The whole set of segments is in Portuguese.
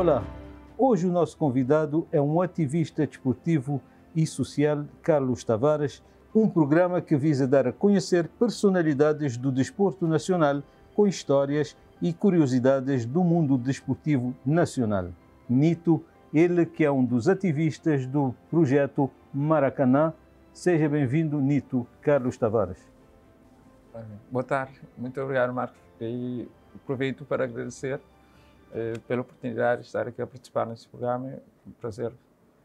Olá, hoje o nosso convidado é um ativista desportivo e social, Carlos Tavares, um programa que visa dar a conhecer personalidades do desporto nacional com histórias e curiosidades do mundo desportivo nacional. Nito, ele que é um dos ativistas do projeto Maracanã. Seja bem-vindo, Nito Carlos Tavares. Boa tarde, muito obrigado, Marcos. E aproveito para agradecer pela oportunidade de estar aqui a participar nesse programa. É um prazer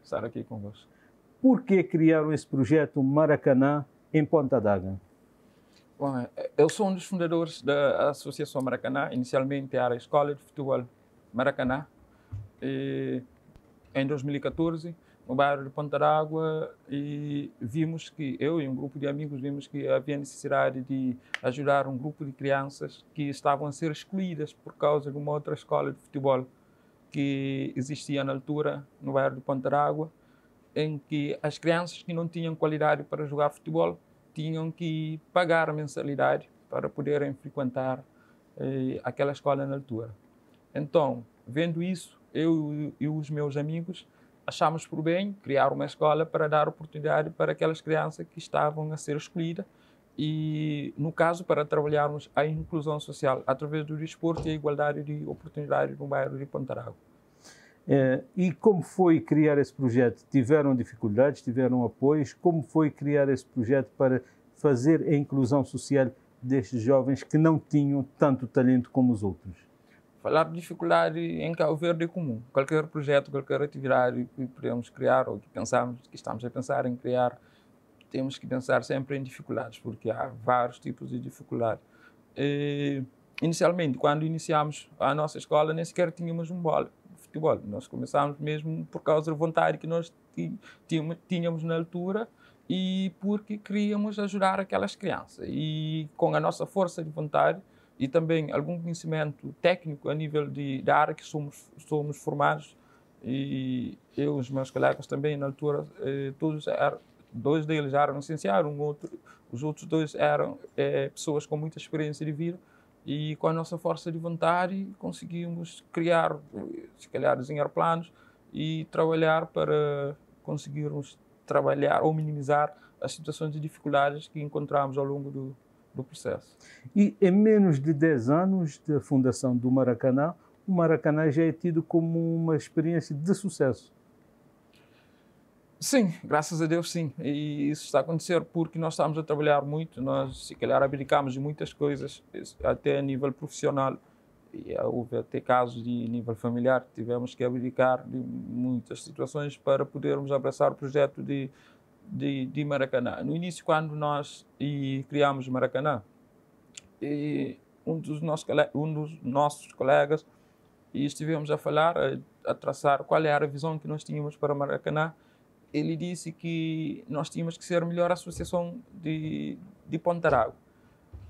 estar aqui convosco. Por que criaram esse projeto Maracanã em Ponta d'Água? Bom, eu sou um dos fundadores da Associação Maracanã. Inicialmente era a Escola de Futebol Maracanã. E em 2014, no bairro de Ponta d'Água, e vimos que, eu e um grupo de amigos, vimos que havia necessidade de ajudar um grupo de crianças que estavam a ser excluídas por causa de uma outra escola de futebol que existia na altura no bairro de Ponta d'Água, em que as crianças que não tinham qualidade para jogar futebol tinham que pagar a mensalidade para poderem frequentar aquela escola na altura. Então, vendo isso, eu e os meus amigos achámos por bem criar uma escola para dar oportunidade para aquelas crianças que estavam a ser excluídas e, no caso, para trabalharmos a inclusão social através do desporto e a igualdade de oportunidades no bairro de Ponta d'Água. E como foi criar esse projeto? Tiveram dificuldades, tiveram apoios? Como foi criar esse projeto para fazer a inclusão social destes jovens que não tinham tanto talento como os outros? Falar de dificuldade em Cabo Verde é comum. Qualquer projeto, qualquer atividade que podemos criar ou que estamos a pensar em criar, temos que pensar sempre em dificuldades, porque há vários tipos de dificuldades. Inicialmente, quando iniciámos a nossa escola, nem sequer tínhamos um bola de futebol. Nós começámos mesmo por causa da vontade que nós tínhamos na altura e porque queríamos ajudar aquelas crianças. E com a nossa força de vontade e também algum conhecimento técnico a nível da área que somos formados, e eu e os meus colegas também na altura, dois deles eram licenciados, os outros dois eram pessoas com muita experiência de vida, e com a nossa força de vontade conseguimos criar, se calhar desenhar planos e trabalhar para conseguirmos trabalhar ou minimizar as situações de dificuldades que encontramos ao longo do processo. E em menos de 10 anos da fundação do Maracanã, o Maracanã já é tido como uma experiência de sucesso. Sim, graças a Deus sim. E isso está a acontecer porque nós estamos a trabalhar muito, nós se calhar abdicamos de muitas coisas, até a nível profissional. E houve até casos de nível familiar, tivemos que abdicar de muitas situações para podermos abraçar o projeto de Maracanã. No início, quando nós criámos o Maracanã, um dos nossos colegas, e estivemos a falar, a traçar qual era a visão que nós tínhamos para o Maracanã, ele disse que nós tínhamos que ser a melhor associação de Ponta d'Água.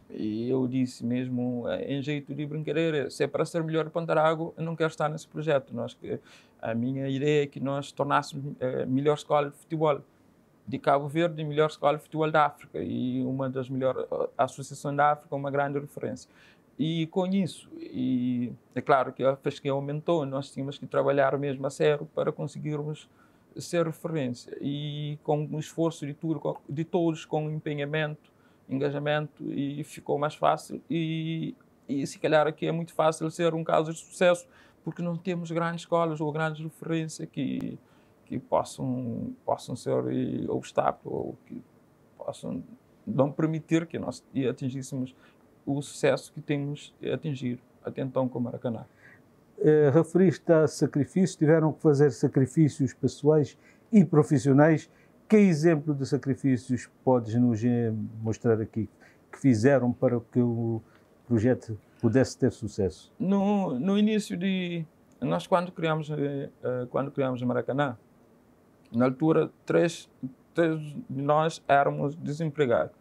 E eu disse mesmo, em jeito de brincadeira, se é para ser melhor de Ponta d'Água, eu não quero estar nesse projeto. A minha ideia é que nós tornássemos a melhor escola de futebol de Cabo Verde, a melhor escola de futebol da África e uma das melhores associações da África, uma grande referência. E com isso, e é claro que a fasquia aumentou, nós tínhamos que trabalhar mesmo a sério para conseguirmos ser referência. E com o esforço de todos, com empenhamento, engajamento, e ficou mais fácil. E se calhar aqui é muito fácil ser um caso de sucesso, porque não temos grandes escolas ou grandes referências que possam ser obstáculos ou que possam não permitir que nós atingíssemos o sucesso que temos atingido até então com o Maracanã. Referiste a sacrifícios, tiveram que fazer sacrifícios pessoais e profissionais. Que exemplo de sacrifícios podes nos mostrar aqui que fizeram para que o projeto pudesse ter sucesso? No início nós quando criamos o Maracanã, na altura, três de nós éramos desempregados.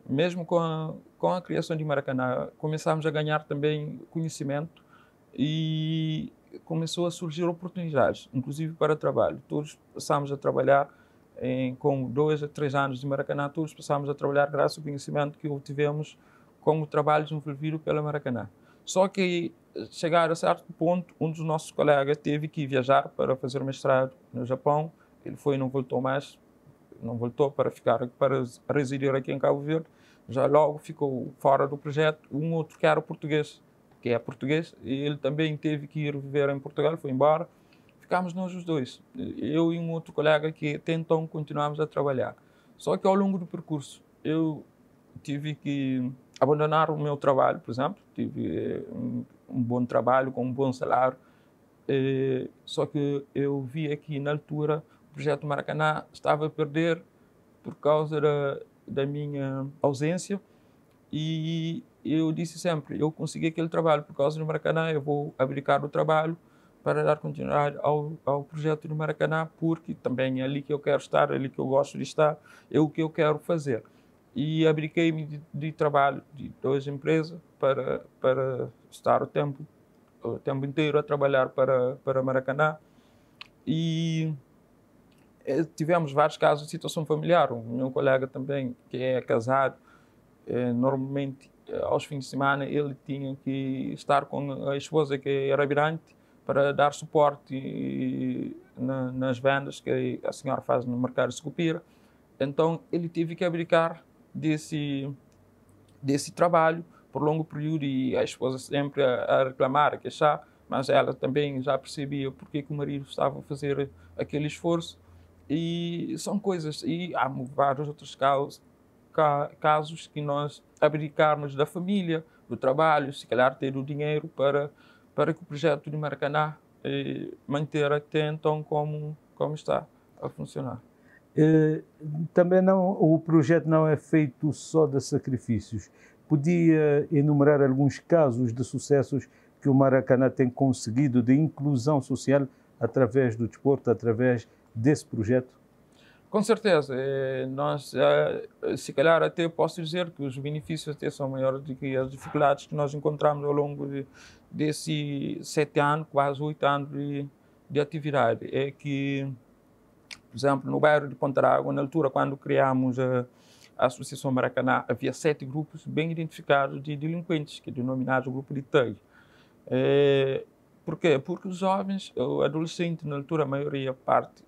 Mesmo com a criação de Maracanã, começámos a ganhar também conhecimento e começou a surgir oportunidades, inclusive para trabalho. Todos passámos a trabalhar, com 2 a 3 anos de Maracanã, todos passámos a trabalhar graças ao conhecimento que obtivemos com o trabalho desenvolvido pela Maracanã. Só que, chegar a certo ponto, um dos nossos colegas teve que viajar para fazer mestrado no Japão. Ele foi e não voltou mais, não voltou para residir aqui em Cabo Verde. Já logo ficou fora do projeto. Um outro que era português, que é português, e ele também teve que ir viver em Portugal, foi embora. Ficámos nós os dois, eu e um outro colega, que até então continuámos a trabalhar. Só que ao longo do percurso eu tive que abandonar o meu trabalho, por exemplo. Tive um bom trabalho com um bom salário, só que eu vi aqui na altura o projeto Maracanã estava a perder por causa da minha ausência, e eu disse sempre, eu consegui aquele trabalho por causa do Maracanã, eu vou abdicar do trabalho para dar continuidade ao projeto do Maracanã, porque também é ali que eu quero estar, é ali que eu gosto de estar, é o que eu quero fazer. E abdiquei-me de trabalho de 2 empresas para estar o tempo inteiro a trabalhar para Maracanã. E tivemos vários casos de situação familiar. O meu colega também, que é casado, normalmente aos fins de semana ele tinha que estar com a esposa, que era virante, para dar suporte nas vendas que a senhora faz no mercado de Sucupira. Então ele teve que abdicar desse trabalho por longo período, e a esposa sempre a reclamar, a queixar, mas ela também já percebia porque que o marido estava a fazer aquele esforço. E são coisas, e há vários outros casos que nós abdicarmos da família, do trabalho, se calhar ter o dinheiro para que o projeto de Maracanã manter até então como está a funcionar. Também o projeto não é feito só de sacrifícios. Podia enumerar alguns casos de sucessos que o Maracanã tem conseguido de inclusão social através do desporto, através desse projeto? Com certeza. Nós, se calhar, até posso dizer que os benefícios até são maiores do que as dificuldades que nós encontramos ao longo desses 7 anos, quase 8 anos de atividade. É que, por exemplo, no bairro de Pontarágua, na altura, quando criámos a Associação Maracanã, havia 7 grupos bem identificados de delinquentes, que denominados o grupo de TEI. Por quê? Porque os jovens, o adolescente, na altura, a maioria parte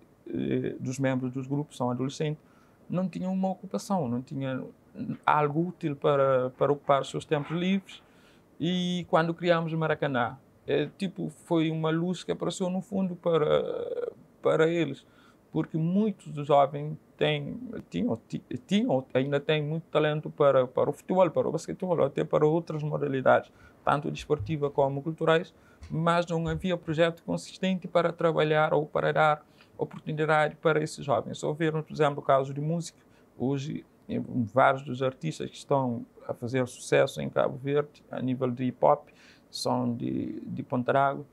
dos membros dos grupos são adolescentes, não tinham uma ocupação, não tinham algo útil para ocupar os seus tempos livres. E quando criámos o Maracanã, foi uma luz que apareceu no fundo para eles, porque muitos dos jovens tinham, ainda têm muito talento para o futebol, para o basquetebol, até para outras modalidades, tanto desportivas como culturais, mas não havia projeto consistente para trabalhar ou para dar oportunidade para esses jovens. Só viram, por exemplo, o caso de música. Hoje, vários dos artistas que estão a fazer sucesso em Cabo Verde, a nível de hip-hop, são de Pontarágua.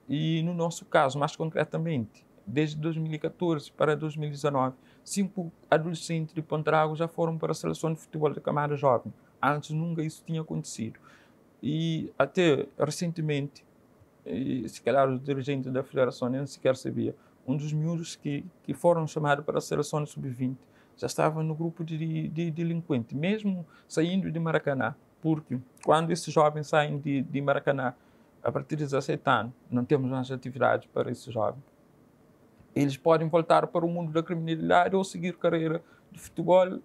E no nosso caso, mais concretamente, desde 2014 para 2019, 5 adolescentes de Pontarágua já foram para a seleção de futebol da camada jovem. Antes nunca isso tinha acontecido. E até recentemente, se calhar os dirigentes da federação nem sequer sabia, um dos miúdos que foram chamados para a seleção de sub-20 já estava no grupo de delinquente, mesmo saindo de Maracanã, porque quando esses jovens saem de Maracanã, a partir de 17 anos, não temos mais atividades para esses jovens. Eles podem voltar para o mundo da criminalidade ou seguir carreira de futebol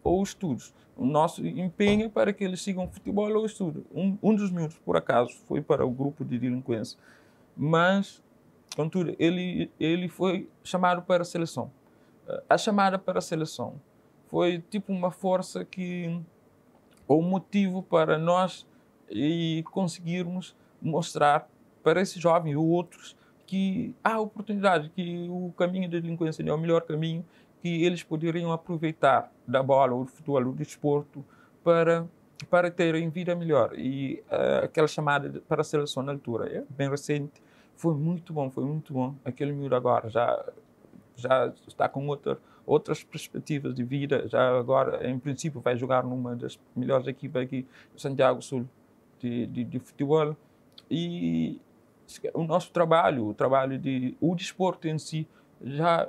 ou estudos. O nosso empenho é para que eles sigam futebol ou estudo. Um dos miúdos, por acaso, foi para o grupo de delinquência, mas, contudo, ele foi chamado para a seleção. A chamada para a seleção foi tipo uma força ou um motivo para nós conseguirmos mostrar para esses jovens ou outros que há oportunidade, que o caminho da delinquência é o melhor caminho, que eles poderiam aproveitar da bola, ou do futebol, ou do desporto, para terem vida melhor. E aquela chamada para a seleção na altura, é bem recente, foi muito bom. Aquele miúdo agora já está com outras perspectivas de vida, já agora, em princípio, vai jogar numa das melhores equipas aqui do Santiago Sul de futebol. E o nosso trabalho, o desporto em si, já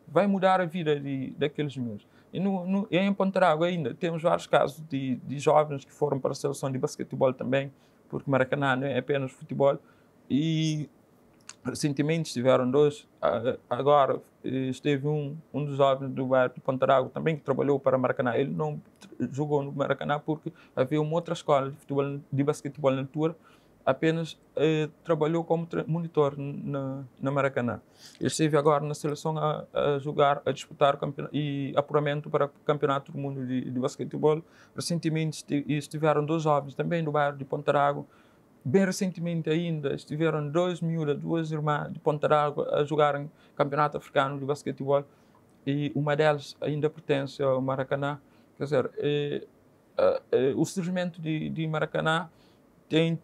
vai mudar a vida daqueles miúdos. E em Pontarágua ainda temos vários casos de jovens que foram para a seleção de basquetebol também, porque Maracanã não é apenas futebol. E recentemente estiveram dois, agora esteve um dos jovens do bairro de Pontarágua também que trabalhou para Maracanã. Ele não jogou no Maracanã porque havia uma outra escola de futebol, de basquetebol na altura, apenas trabalhou como monitor na Maracanã. Ele esteve agora na seleção a jogar, a disputar e apuramento para o Campeonato do Mundo de basquetebol. Recentemente estiveram dois jovens também do bairro de Pontarágua. Bem recentemente ainda estiveram duas irmãs de Pontarágua a jogarem Campeonato Africano de Basquetebol e uma delas ainda pertence ao Maracanã. Quer dizer, o surgimento de Maracanã tem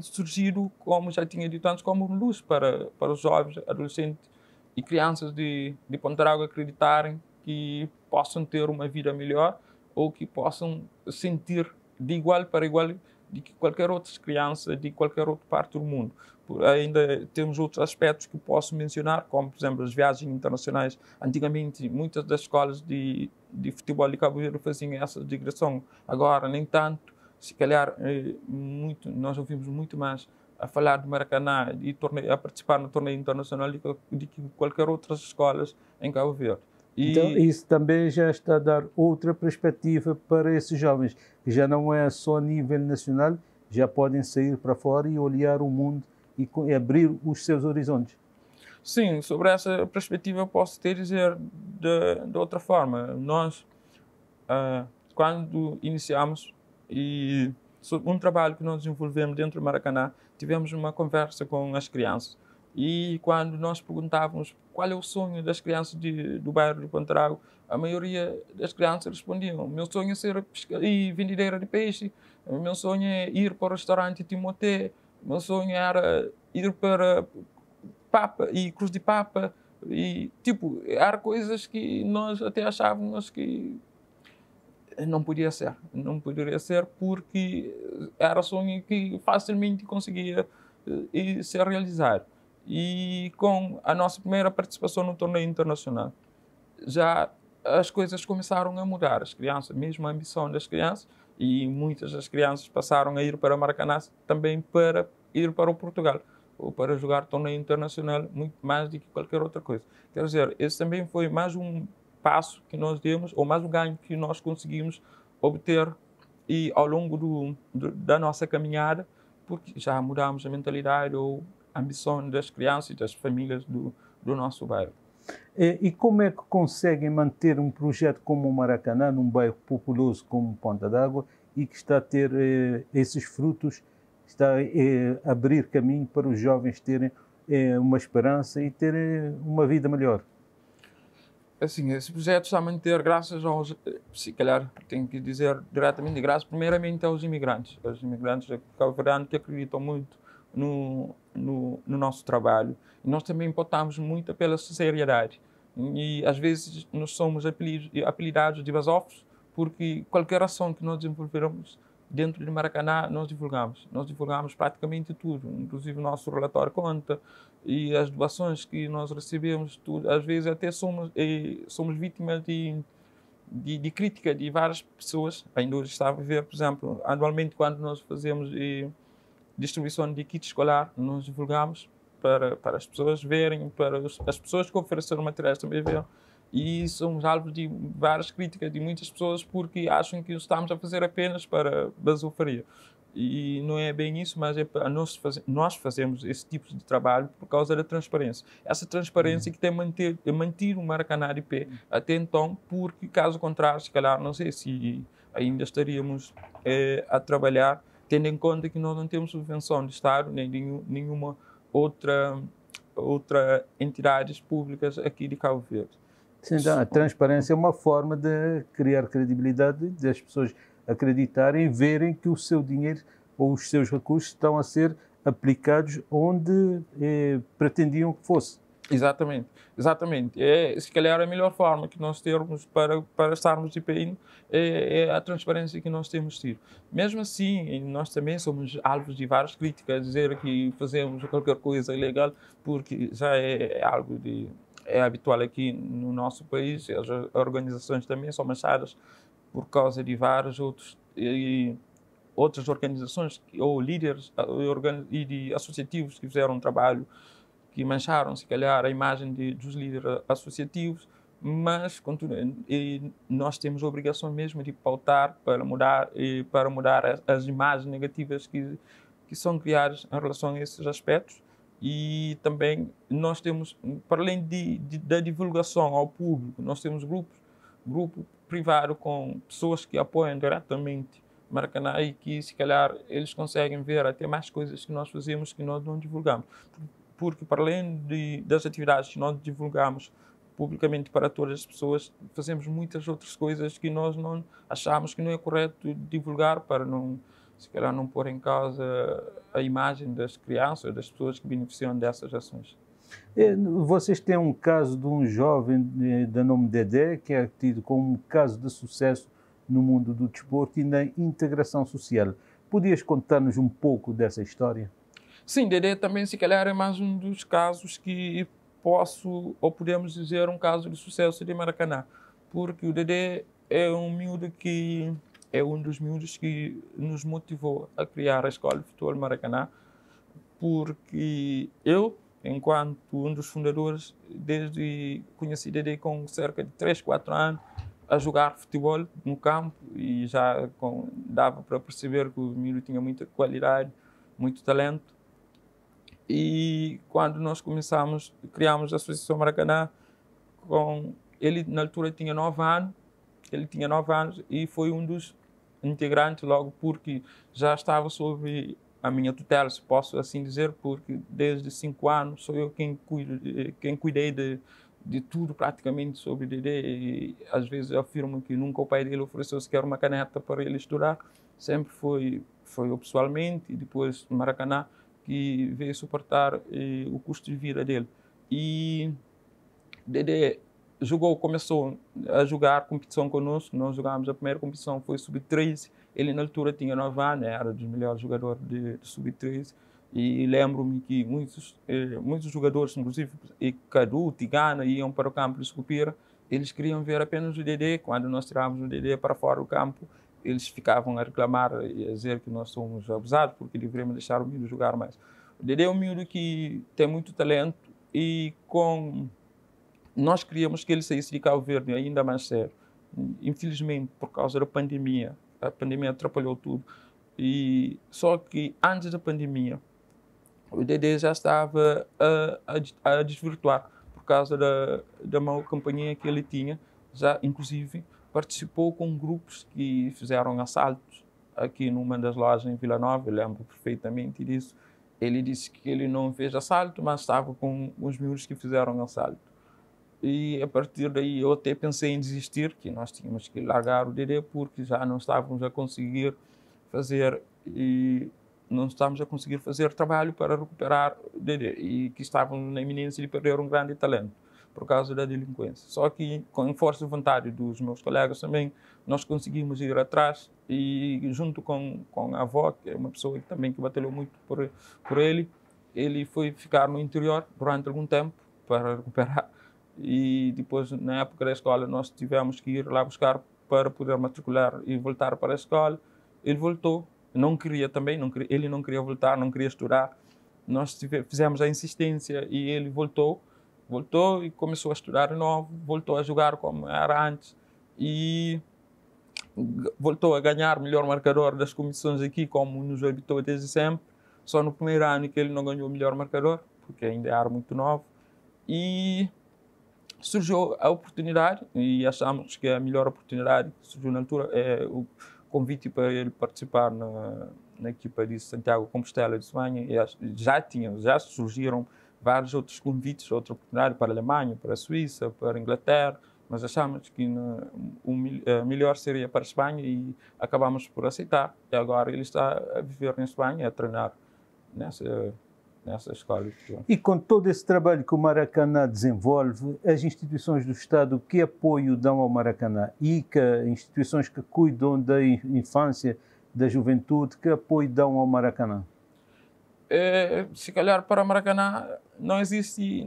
surgido, como já tinha dito antes, como luz para os jovens, adolescentes e crianças de Pontarágua acreditarem que possam ter uma vida melhor ou que possam sentir de igual para igual de que qualquer outra criança de qualquer outra parte do mundo. Ainda temos outros aspectos que posso mencionar, como, por exemplo, as viagens internacionais. Antigamente, muitas das escolas de futebol de Cabo Verde faziam essa digressão. Agora, nem tanto. Se calhar, nós ouvimos muito mais a falar de Maracanã e a participar no torneio internacional do que qualquer outras escolas em Cabo Verde. Então, isso também já está a dar outra perspectiva para esses jovens, que já não é só a nível nacional, já podem sair para fora e olhar o mundo e abrir os seus horizontes. Sim, sobre essa perspectiva eu posso te dizer de outra forma. Nós, quando iniciamos e um trabalho que nós desenvolvemos dentro do Maracanã, tivemos uma conversa com as crianças. E quando nós perguntávamos qual é o sonho das crianças do bairro de Pontarágua, a maioria das crianças respondiam: meu sonho é ser vendedeira de peixe, o meu sonho é ir para o restaurante Timoté, o meu sonho era ir para Papa e Cruz de Papa. E, tipo, eram coisas que nós até achávamos que não podia ser. Não poderia ser porque era sonho que facilmente conseguia ser realizado. E com a nossa primeira participação no torneio internacional, já as coisas começaram a mudar. As crianças, mesmo a ambição das crianças, e muitas das crianças passaram a ir para o Maracanã também para ir para o Portugal, ou para jogar torneio internacional, muito mais do que qualquer outra coisa. Quer dizer, esse também foi mais um passo que nós demos, ou mais um ganho que nós conseguimos obter e ao longo da nossa caminhada, porque já mudámos a mentalidade ou a ambição das crianças e das famílias do nosso bairro. E como é que conseguem manter um projeto como o Maracanã, num bairro populoso como Ponta d'Água, e que está a ter esses frutos, está a abrir caminho para os jovens terem uma esperança e terem uma vida melhor? Assim, esse projeto está a manter graças aos, se calhar tenho que dizer diretamente, graças primeiramente aos imigrantes cabo-verdianos que acreditam muito no nosso trabalho. E nós também importamos muito pela seriedade. E às vezes nós somos apelidados de basófilos porque qualquer ação que nós desenvolvermos dentro de Maracanã nós divulgamos. Nós divulgamos praticamente tudo, inclusive o nosso relatório conta e as doações que nós recebemos, tudo. Às vezes até somos vítimas de crítica de várias pessoas. Ainda hoje estava a ver, por exemplo, anualmente quando nós fazemos distribuição de kit escolar, nós divulgamos para as pessoas verem, para as pessoas que ofereceram materiais também verem. E somos alvo de várias críticas de muitas pessoas porque acham que o estamos a fazer apenas para basofaria. E não é bem isso, mas nós fazemos esse tipo de trabalho por causa da transparência. Essa transparência que tem mantido o Maracanã de pé até então, porque caso contrário, se calhar, não sei se ainda estaríamos a trabalhar, tendo em conta que nós não temos subvenção de Estado, nem de nenhuma outra entidades públicas aqui de Cabo Verde. Então, a transparência é uma forma de criar credibilidade, das pessoas acreditarem, verem que o seu dinheiro ou os seus recursos estão a ser aplicados onde pretendiam que fosse. Exatamente, exatamente. Se calhar a melhor forma que nós temos para estarmos de pé é a transparência que nós temos tido. Mesmo assim, nós também somos alvos de várias críticas, dizer que fazemos qualquer coisa ilegal, porque já é algo é habitual aqui no nosso país. As organizações também são manchadas por causa de vários outros outras organizações ou líderes e de associativos que fizeram um trabalho que mancharam, se calhar, a imagem dos líderes associativos, mas nós temos a obrigação mesmo de pautar para mudar as imagens negativas que são criadas em relação a esses aspectos. E também nós temos, para além da divulgação ao público, nós temos grupo privado com pessoas que apoiam diretamente Maracanã e que, se calhar, eles conseguem ver até mais coisas que nós fazemos que nós não divulgamos. Porque, para além das atividades que nós divulgamos publicamente para todas as pessoas, fazemos muitas outras coisas que nós não achamos que não é correto divulgar para não, se calhar, não pôr em causa a imagem das crianças, das pessoas que beneficiam dessas ações. Vocês têm um caso de um jovem de nome Dedé, que é tido como um caso de sucesso no mundo do desporto e na integração social. Podias contar-nos um pouco dessa história? Sim, Dedé também, se calhar, é mais um dos casos que podemos dizer, um caso de sucesso de Maracanã. Porque o Dedé é um miúdo que é um dos miúdos que nos motivou a criar a Escola de Futebol Maracanã, porque eu, enquanto um dos fundadores, conheci Dedé com cerca de 3, 4 anos, a jogar futebol no campo e já dava para perceber que o miúdo tinha muita qualidade, muito talento. E quando nós criámos a Associação Maracanã, ele na altura tinha 9 anos, e foi um dos integrantes logo porque já estava sob a minha tutela, se posso assim dizer, porque desde 5 anos sou eu quem cuidei de tudo praticamente sobre o Dedé, e às vezes eu afirmo que nunca o pai dele ofereceu sequer uma caneta para ele estudar, sempre foi eu pessoalmente, e depois Maracanã, que veio suportar o custo de vida dele. E Dedé começou a jogar competição conosco, nós jogámos a primeira competição, foi Sub-13, ele na altura tinha 9 anos, era dos melhores jogadores de Sub-13, e lembro-me que muitos jogadores, inclusive Cadu, Tigana, iam para o campo de Sucupira, eles queriam ver apenas o Dedé. Quando nós tirávamos o Dedé para fora do campo, eles ficavam a reclamar e a dizer que nós somos abusados porque deveríamos deixar o miúdo jogar mais. O Dedé é um miúdo que tem muito talento e nós queríamos que ele saísse de Cabo Verde ainda mais cedo. Infelizmente, por causa da pandemia, a pandemia atrapalhou tudo. Só que antes da pandemia, o Dedé já estava a desvirtuar por causa da má companhia que ele tinha. Já, inclusive, participou com grupos que fizeram assaltos aqui numa das lojas em Vila Nova, eu lembro perfeitamente disso. Ele disse que ele não fez assalto, mas estava com os miúdos que fizeram assalto. E a partir daí eu até pensei em desistir, que nós tínhamos que largar o Dedé porque já não estávamos a conseguir fazer trabalho para recuperar o Dedé, e que estávamos na iminência de perder um grande talento por causa da delinquência. Só que, com força de vontade dos meus colegas também, nós conseguimos ir atrás e, junto com a avó, que é uma pessoa que batalhou muito por ele foi ficar no interior durante algum tempo para recuperar. E depois, na época da escola, nós tivemos que ir lá buscar para poder matricular e voltar para a escola. Ele voltou, ele não queria voltar, não queria estudar. Nós fizemos a insistência e ele voltou e começou a estudar de novo, voltou a jogar como era antes e voltou a ganhar melhor marcador das competições aqui, como nos habitou desde sempre. Só no primeiro ano que ele não ganhou o melhor marcador, porque ainda era muito novo. E surgiu a oportunidade, e achamos que a melhor oportunidade que surgiu na altura é o convite para ele participar na equipa de Santiago Compostela de Espanha. E já surgiram vários outros convites, outra oportunidade para a Alemanha, para a Suíça, para a Inglaterra, mas achamos que o melhor seria para a Espanha e acabamos por aceitar. E agora ele está a viver na Espanha, a treinar nessa escola. E com todo esse trabalho que o Maracanã desenvolve, as instituições do Estado, que apoio dão ao Maracanã? Instituições que cuidam da infância, da juventude, que apoio dão ao Maracanã? Se calhar para Maracanã não existe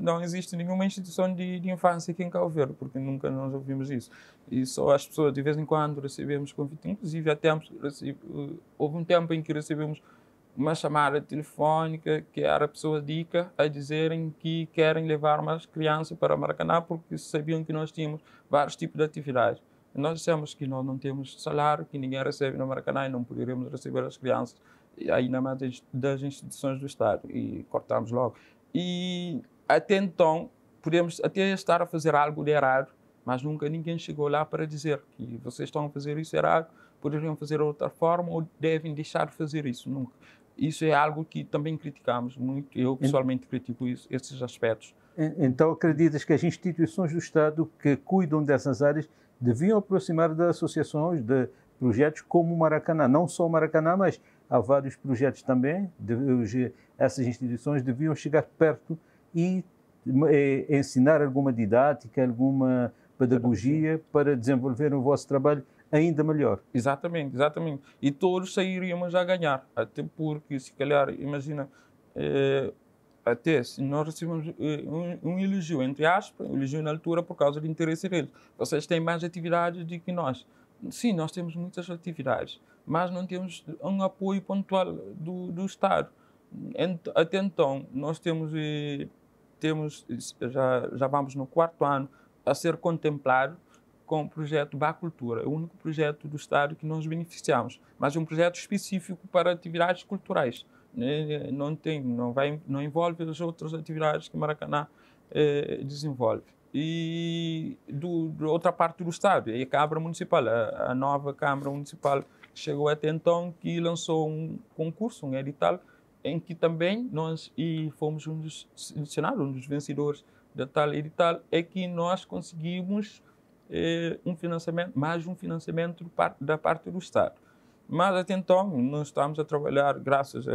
nenhuma instituição de infância aqui em Cabo Verde, porque nunca nós ouvimos isso. E só as pessoas de vez em quando recebemos convite, inclusive houve um tempo em que recebemos uma chamada telefónica que era a pessoa dica a dizerem que querem levar umas crianças para Maracanã porque sabiam que nós tínhamos vários tipos de atividades. E nós dissemos que nós não temos salário, que ninguém recebe no Maracanã e não poderíamos receber as crianças aí na mão das instituições do Estado, e cortamos logo. E até então, podemos até estar a fazer algo de errado, mas nunca ninguém chegou lá para dizer que vocês estão a fazer isso errado, poderiam fazer de outra forma ou devem deixar de fazer isso. Nunca. Isso é algo que também criticamos muito, eu pessoalmente critico esses aspectos. Então acreditas que as instituições do Estado que cuidam dessas áreas deviam aproximar de associações, de projetos como o Maracanã, não só o Maracanã, mas há vários projetos também, essas instituições deviam chegar perto e ensinar alguma didática, alguma pedagogia para desenvolver o vosso trabalho ainda melhor. Exatamente, exatamente. E todos sairíamos a ganhar, até porque, se calhar, imagina, até se nós recebemos um elogio, entre aspas, um elogio na altura por causa do interesse deles. Vocês têm mais atividades do que nós. Sim, nós temos muitas atividades, mas não temos um apoio pontual do Estado. Até então, nós já vamos no 4º ano a ser contemplado com o projeto Bacultura, o único projeto do Estado que nós beneficiamos, mas é um projeto específico para atividades culturais. Não envolve as outras atividades que Maracanã desenvolve. E da outra parte do Estado, é a Câmara Municipal, a nova Câmara Municipal chegou até então, que lançou um concurso, um edital, em que também nós fomos selecionados, um dos vencedores da tal edital, é que nós conseguimos mais um financiamento da parte do Estado. Mas até então nós estamos a trabalhar graças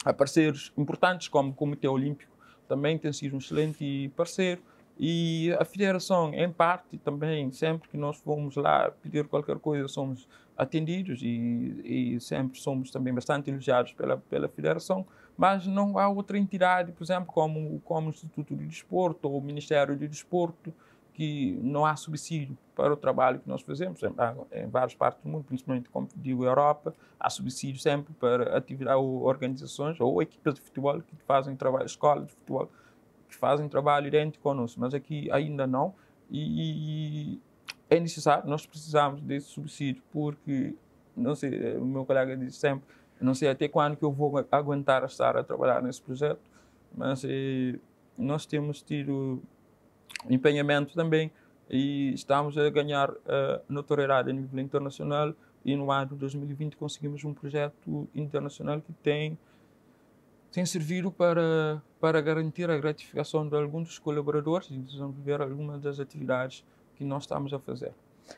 a parceiros importantes como o Comitê Olímpico, também tem sido um excelente parceiro, e a Federação, em parte, também, sempre que nós fomos lá pedir qualquer coisa, somos atendidos e sempre somos também bastante elogiados pela Federação, mas não há outra entidade, por exemplo, como o Instituto de Desporto ou o Ministério do Desporto, que não há subsídio para o trabalho que nós fazemos. Em várias partes do mundo, principalmente, como digo, Europa, há subsídio sempre para atividades ou organizações ou equipas de futebol que fazem trabalho, escolas de futebol, que fazem trabalho idêntico conosco, mas aqui ainda não. E é necessário, nós precisamos desse subsídio, porque, não sei, o meu colega diz sempre, não sei até quando que eu vou aguentar estar a trabalhar nesse projeto, mas nós temos tido empenhamento também e estamos a ganhar notoriedade a nível internacional, e no ano de 2020 conseguimos um projeto internacional que tem servido para garantir a gratificação de alguns dos colaboradores e desenvolver algumas das atividades que nós estamos a fazer.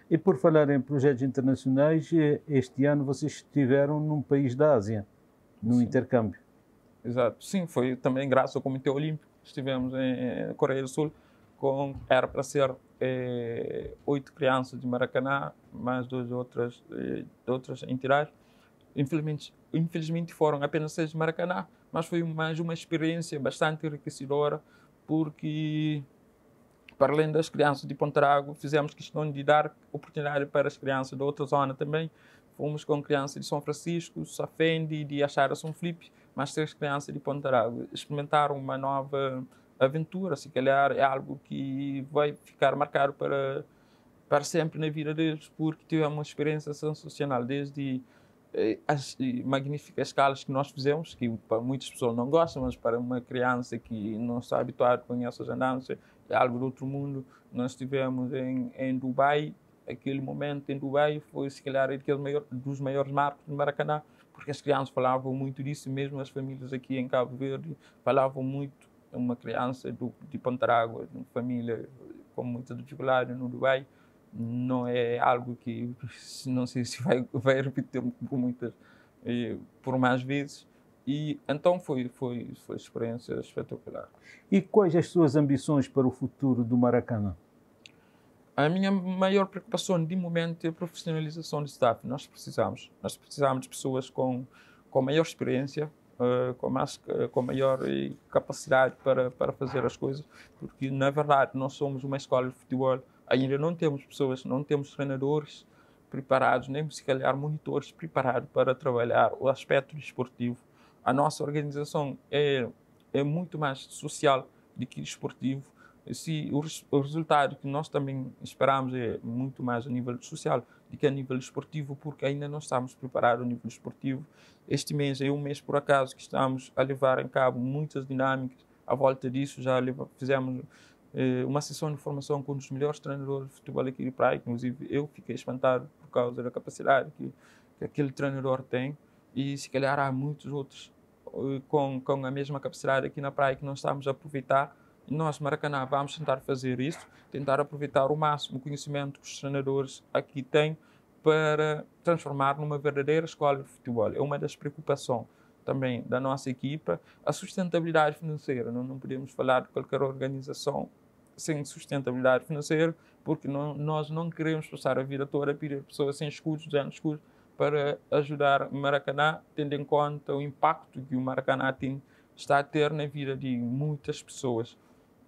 E por falar em projetos internacionais, este ano vocês estiveram num país da Ásia, num intercâmbio. Exato. Sim, foi também graças ao Comitê Olímpico. Estivemos em Coreia do Sul, era para ser 8 crianças de Maracanã, mais 2 de outras entidades. Infelizmente foram apenas 6 de Maracanã, mas foi mais uma experiência bastante enriquecedora, porque, para além das crianças de Pontarágua, fizemos questão de dar oportunidade para as crianças da outra zona também. Fomos com crianças de São Francisco, Safendi, de Achara, São Filipe, mas 3 crianças de Pontarágua. Experimentaram uma nova aventura, se calhar é algo que vai ficar marcado para sempre na vida deles, porque tivemos uma experiência sensacional, desde as magníficas escalas que nós fizemos, que para muitas pessoas não gostam, mas para uma criança que não está habituada com essas andanças, é algo do outro mundo. Nós estivemos em Dubai. Aquele momento em Dubai foi, se calhar, dos maiores marcos de Maracanã, porque as crianças falavam muito disso, mesmo as famílias aqui em Cabo Verde falavam muito. Uma criança de Pontarágua, de uma família com muita dificuldade no Dubai, não é algo que não sei se vai repetir por mais vezes. E então foi experiência espetacular. E quais as suas ambições para o futuro do Maracanã? A minha maior preocupação de momento é a profissionalização do staff. Nós precisamos de pessoas com maior experiência, com maior capacidade para fazer as coisas, porque na verdade nós somos uma escola de futebol, ainda não temos pessoas, não temos treinadores preparados, nem se calhar monitores preparados para trabalhar o aspecto desportivo. A nossa organização é muito mais social do que desportivo. Se o resultado que nós também esperamos é muito mais a nível social do que a nível desportivo, porque ainda não estamos preparados a nível desportivo. Este mês é um mês, por acaso, que estamos a levar em cabo muitas dinâmicas. À volta disso, fizemos uma sessão de formação com um dos melhores treinadores de futebol aqui de Praia. Inclusive, eu fiquei espantado por causa da capacidade que aquele treinador tem. E, se calhar, há muitos outros com a mesma capacidade aqui na Praia que não estamos a aproveitar. Nós, Maracanã, vamos tentar fazer isso, tentar aproveitar o máximo o conhecimento que os treinadores aqui têm para transformar numa verdadeira escola de futebol. É uma das preocupações também da nossa equipa, a sustentabilidade financeira. Não podemos falar de qualquer organização sem sustentabilidade financeira, porque nós não queremos passar a vida toda a pedir pessoas sem escudos, sem escudos, para ajudar o Maracanã, tendo em conta o impacto que o Maracanã está a ter na vida de muitas pessoas.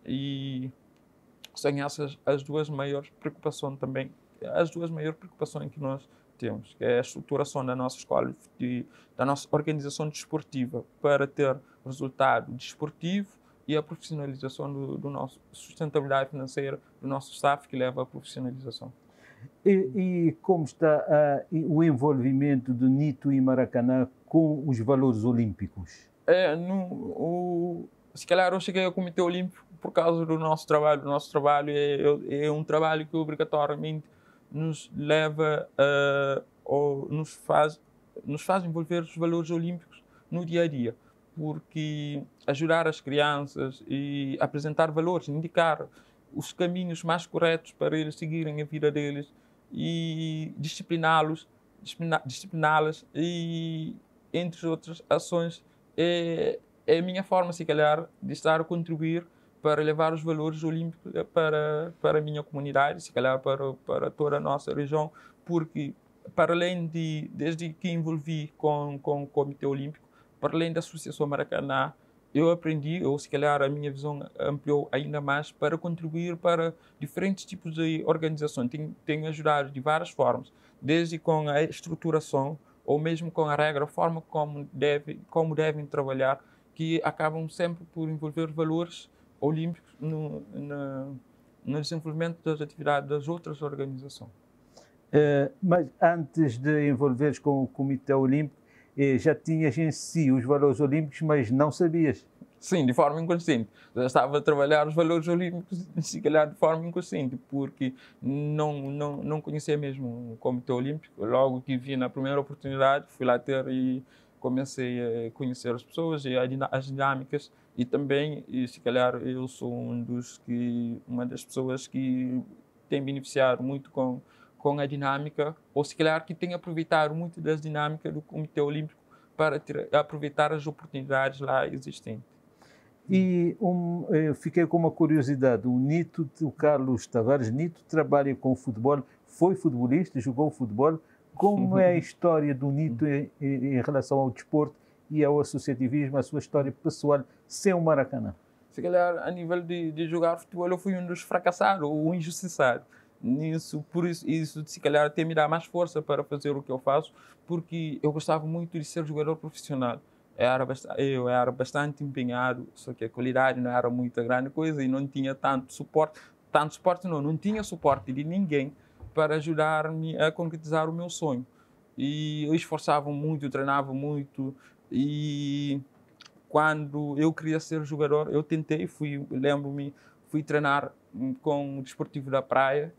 E são essas as duas maiores preocupações também, as duas maiores preocupações que nós temos, que é a estruturação da nossa escola, da nossa organização desportiva para ter resultado desportivo e a profissionalização do nosso sustentabilidade financeira do nosso staff que leva à profissionalização. E como está o envolvimento do Nito e Maracanã com os valores olímpicos? Se calhar eu cheguei ao Comitê Olímpico por causa do nosso trabalho. O nosso trabalho é um trabalho que obrigatoriamente nos leva ou nos faz envolver os valores olímpicos no dia a dia, porque ajudar as crianças e apresentar valores, indicar os caminhos mais corretos para eles seguirem a vida deles e discipliná-las e entre outras ações é a minha forma, se calhar, de estar a contribuir para levar os valores olímpicos para a minha comunidade, se calhar para toda a nossa região, porque para além desde que envolvi com o Comitê Olímpico, para além da Associação Maracanã, eu aprendi, ou se calhar a minha visão ampliou ainda mais para contribuir para diferentes tipos de organizações. Tenho ajudado de várias formas, desde com a estruturação, ou mesmo com a regra, a forma como devem trabalhar, que acabam sempre por envolver valores olímpicos no desenvolvimento das atividades das outras organizações. Mas antes de envolveres com o Comitê Olímpico, já tinhas em si os valores olímpicos, mas não sabias? Sim, de forma inconsciente. Já estava a trabalhar os valores olímpicos, se calhar de forma inconsciente, porque não conhecia mesmo o Comitê Olímpico. Logo que vi na primeira oportunidade, fui lá ter e comecei a conhecer as pessoas e as dinâmicas, e também, se calhar, eu sou uma das pessoas que tem beneficiado muito com a dinâmica, ou se calhar que tem aproveitado muito das dinâmicas do Comitê Olímpico para aproveitar as oportunidades lá existentes. E eu fiquei com uma curiosidade, o Carlos Tavares Nito trabalha com futebol, foi futebolista, jogou futebol. Como é a história do Nito em relação ao desporto e ao associativismo, a sua história pessoal sem o Maracanã? Se calhar, a nível de jogar futebol, eu fui um dos fracassados, ou um injustiçado. Por isso, se calhar, até me dá mais força para fazer o que eu faço, porque eu gostava muito de ser jogador profissional. Eu era bastante empenhado, só que a qualidade não era muito grande coisa e não tinha tanto suporte. Não tinha suporte de ninguém para ajudar-me a concretizar o meu sonho. E eu esforçava muito, eu treinava muito, e quando eu queria ser jogador, eu tentei, lembro-me, fui treinar com o Desportivo da Praia,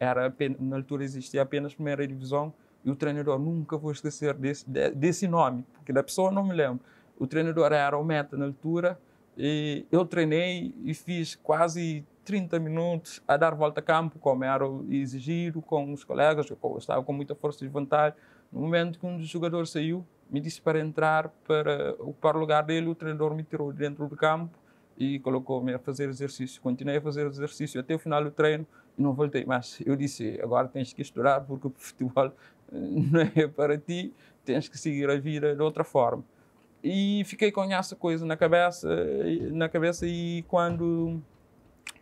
na altura existia apenas a primeira divisão, e o treinador, nunca vou esquecer desse nome, porque da pessoa não me lembro. O treinador era o Meta na altura, e eu treinei e fiz quase 30 minutos a dar volta a campo, como era exigido com os colegas, eu estava com muita força de vontade. No momento que um dos jogadores saiu, me disse para entrar para o lugar dele, o treinador me tirou dentro do campo e colocou-me a fazer exercício. Continuei a fazer exercício até o final do treino e não voltei mais. Eu disse, agora tens que estudar porque o futebol não é para ti, tens que seguir a vida de outra forma. E fiquei com essa coisa na cabeça e quando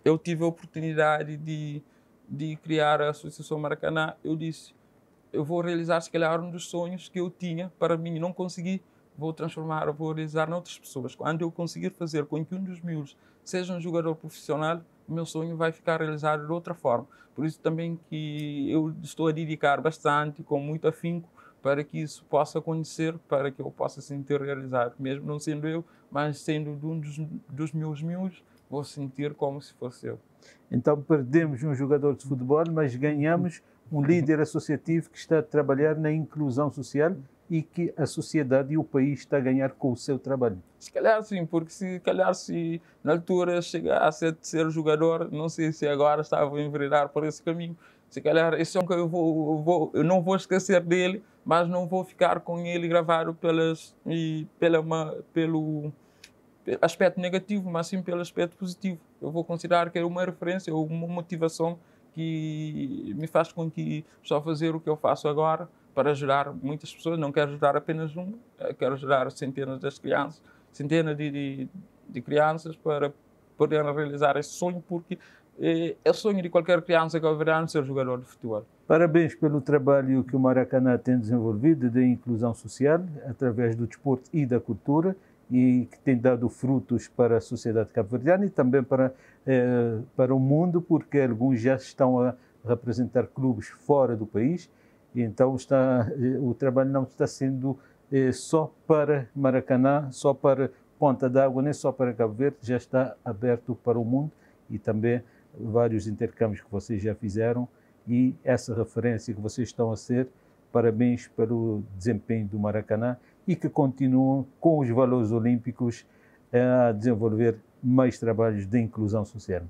eu tive a oportunidade de criar a Associação Maracanã, eu disse, eu vou realizar se calhar um dos sonhos que eu tinha para mim, não consegui, vou realizar noutras pessoas. Quando eu conseguir fazer com que um dos miúdos seja um jogador profissional, o meu sonho vai ficar realizado de outra forma. Por isso também que eu estou a dedicar bastante, com muito afinco, para que isso possa acontecer, para que eu possa sentir realizado. Mesmo não sendo eu, mas sendo de um dos meus miúdos, vou sentir como se fosse eu. Então perdemos um jogador de futebol, mas ganhamos um líder associativo que está a trabalhar na inclusão social e que a sociedade e o país está a ganhar com o seu trabalho. Se calhar sim, porque se na altura chegasse a ser jogador, não sei se agora estava a enveredar por esse caminho. Se calhar esse é um que eu não vou esquecer dele, mas não vou ficar com ele gravado pelo aspecto negativo, mas sim pelo aspecto positivo. Eu vou considerar que é uma referência ou uma motivação que me faz com que estou a fazer o que eu faço agora para ajudar muitas pessoas. Não quero ajudar apenas uma, quero ajudar centenas de crianças para poderem realizar esse sonho, porque é o sonho de qualquer criança que haverá de ser jogador de futebol. Parabéns pelo trabalho que o Maracanã tem desenvolvido de inclusão social através do desporto e da cultura, e que tem dado frutos para a sociedade cabo-verdiana e também para o mundo, porque alguns já estão a representar clubes fora do país. E então o trabalho não está sendo só para Maracanã, só para Ponta d'Água, nem só para Cabo Verde, já está aberto para o mundo, e também vários intercâmbios que vocês já fizeram e essa referência que vocês estão a ser. Parabéns pelo desempenho do Maracanã e que continuam com os valores olímpicos a desenvolver mais trabalhos de inclusão social.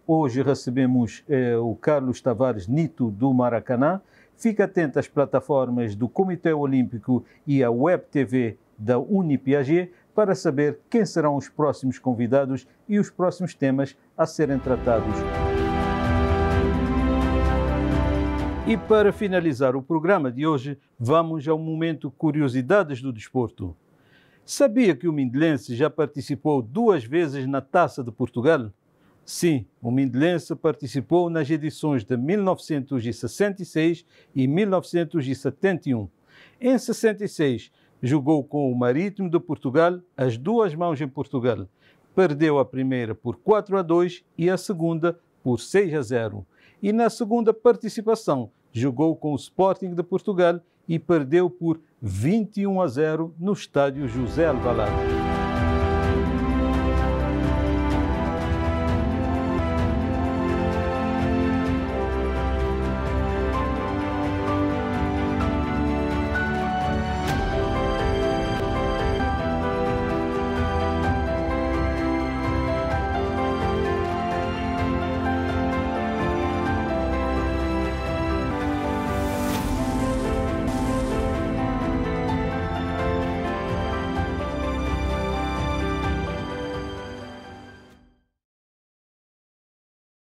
Hoje recebemos o Carlos Tavares Nito do Maracanã. Fique atento às plataformas do Comitê Olímpico e à Web TV da Unipiaget para saber quem serão os próximos convidados e os próximos temas a serem tratados. E para finalizar o programa de hoje, vamos ao momento Curiosidades do Desporto. Sabia que o Mindelense já participou 2 vezes na Taça de Portugal? Sim, o Mindelense participou nas edições de 1966 e 1971. Em 66, jogou com o Marítimo de Portugal, as 2 mãos em Portugal. Perdeu a primeira por 4-2 e a segunda por 6-0. E na segunda participação, jogou com o Sporting de Portugal e perdeu por 21-0 no estádio José Alvalade.